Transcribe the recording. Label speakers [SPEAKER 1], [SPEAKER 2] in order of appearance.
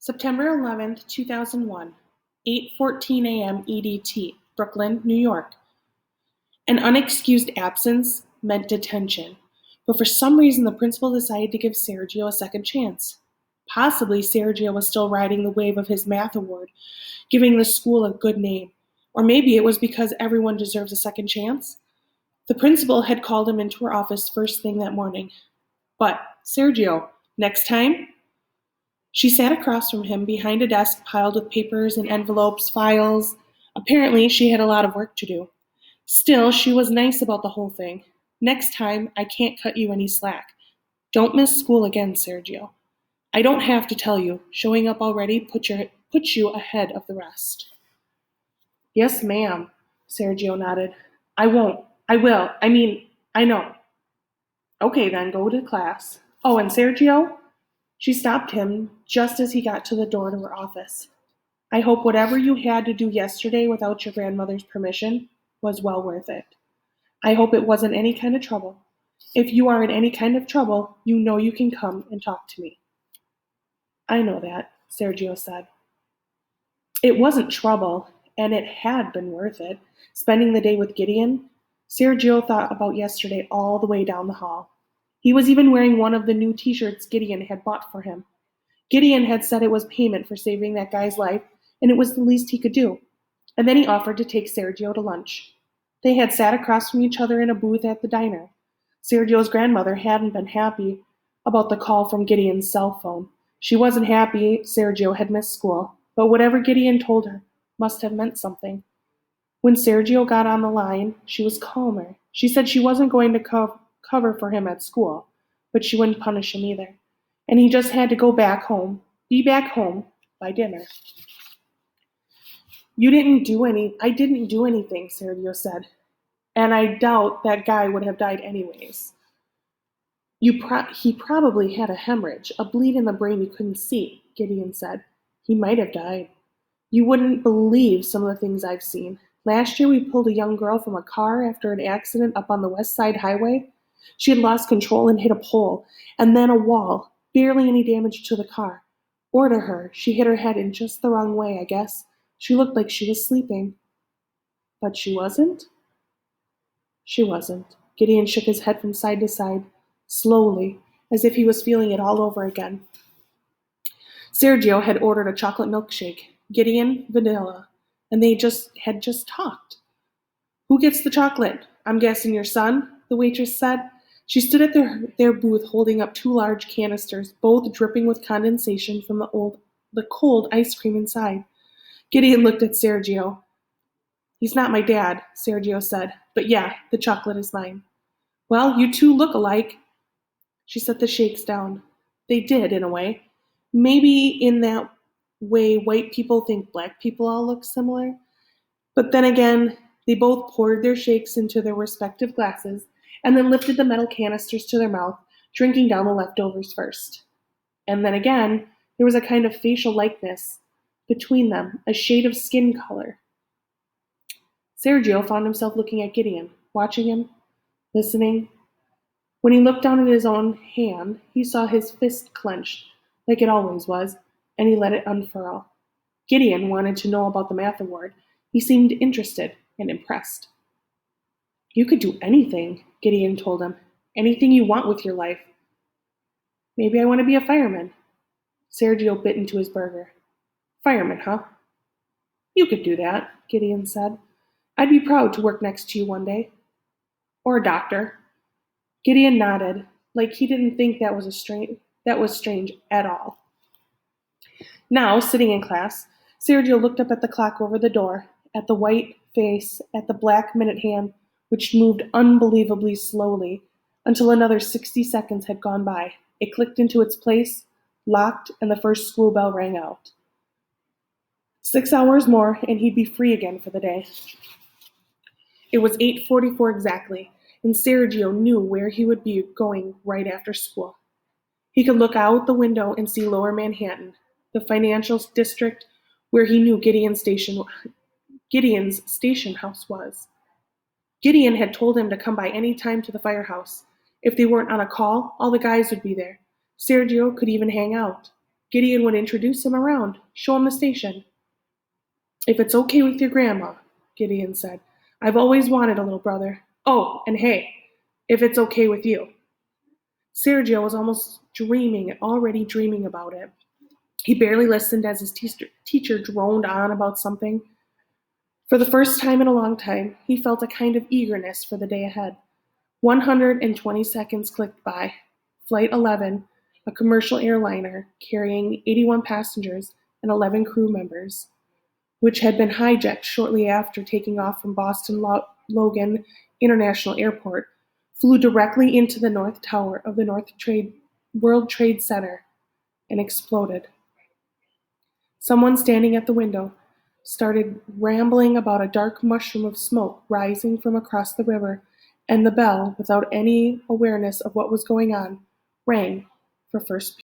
[SPEAKER 1] September 11th, 2001, 8:14 a.m. EDT, Brooklyn, New York. An unexcused absence meant detention, but for some reason the principal decided to give Sergio a second chance. Possibly Sergio was still riding the wave of his math award, giving the school a good name. Or maybe it was because everyone deserves a second chance. The principal had called him into her office first thing that morning. But, Sergio, next time? She sat across from him behind a desk piled with papers and envelopes, files. Apparently, she had a lot of work to do. Still, she was nice about the whole thing. Next time, I can't cut you any slack. Don't miss school again, Sergio. I don't have to tell you. Showing up already puts you ahead of the rest. Yes, ma'am, Sergio nodded. I won't. I will. I know. Okay, then, go to class. Oh, and Sergio? She stopped him just as he got to the door to her office. I hope whatever you had to do yesterday without your grandmother's permission was well worth it. I hope it wasn't any kind of trouble. If you are in any kind of trouble, you know you can come and talk to me. I know that, Sergio said. It wasn't trouble, and it had been worth it. Spending the day with Gideon, Sergio thought about yesterday all the way down the hall. He was even wearing one of the new t-shirts Gideon had bought for him. Gideon had said it was payment for saving that guy's life, and it was the least he could do. And then he offered to take Sergio to lunch. They had sat across from each other in a booth at the diner. Sergio's grandmother hadn't been happy about the call from Gideon's cell phone. She wasn't happy Sergio had missed school, but whatever Gideon told her must have meant something. When Sergio got on the line, she was calmer. She said she wasn't going to cover for him at school, but she wouldn't punish him either. And he just had to be back home by dinner. I didn't do anything, Sergio said. And I doubt that guy would have died anyways. He probably had a hemorrhage, a bleed in the brain you couldn't see, Gideon said. He might have died. You wouldn't believe some of the things I've seen. Last year we pulled a young girl from a car after an accident up on the West Side Highway. She had lost control and hit a pole, and then a wall. Barely any damage to the car. Or to her. She hit her head in just the wrong way, I guess. She looked like she was sleeping. But she wasn't? She wasn't. Gideon shook his head from side to side, slowly, as if he was feeling it all over again. Sergio had ordered a chocolate milkshake, Gideon vanilla, and they had just talked. Who gets the chocolate? I'm guessing your son, the waitress said. She stood at their booth holding up two large canisters, both dripping with condensation from the cold ice cream inside. Gideon looked at Sergio. He's not my dad, Sergio said, but yeah, the chocolate is mine. Well, you two look alike. She set the shakes down. They did, in a way. Maybe in that way white people think black people all look similar. But then again, they both poured their shakes into their respective glasses and then lifted the metal canisters to their mouth, drinking down the leftovers first. And then again, there was a kind of facial likeness between them, a shade of skin color. Sergio found himself looking at Gideon, watching him, listening. When he looked down at his own hand, he saw his fist clenched, like it always was, and he let it unfurl. Gideon wanted to know about the math award. He seemed interested and impressed. You could do anything, Gideon told him. Anything you want with your life. Maybe I want to be a fireman. Sergio bit into his burger. Fireman, huh? You could do that, Gideon said. I'd be proud to work next to you one day. Or a doctor. Gideon nodded, like he didn't think that was strange at all. Now, sitting in class, Sergio looked up at the clock over the door, at the white face, at the black minute hand, which moved unbelievably slowly until another 60 seconds had gone by. It clicked into its place, locked, and the first school bell rang out. 6 hours more, and he'd be free again for the day. It was 8:44 exactly, and Sergio knew where he would be going right after school. He could look out the window and see Lower Manhattan, the financial district where he knew Gideon's station house was. Gideon had told him to come by any time to the firehouse. If they weren't on a call, all the guys would be there. Sergio could even hang out. Gideon would introduce him around, show him the station. "If it's okay with your grandma," Gideon said, "I've always wanted a little brother. Oh, and hey, if it's okay with you." Sergio was already dreaming about it. He barely listened as his teacher droned on about something. For the first time in a long time, he felt a kind of eagerness for the day ahead. 120 seconds clicked by. Flight 11, a commercial airliner carrying 81 passengers and 11 crew members, which had been hijacked shortly after taking off from Boston Logan International Airport, flew directly into the North Tower of the World Trade Center and exploded. Someone standing at the window started rambling about a dark mushroom of smoke rising from across the river, and the bell, without any awareness of what was going on, rang for first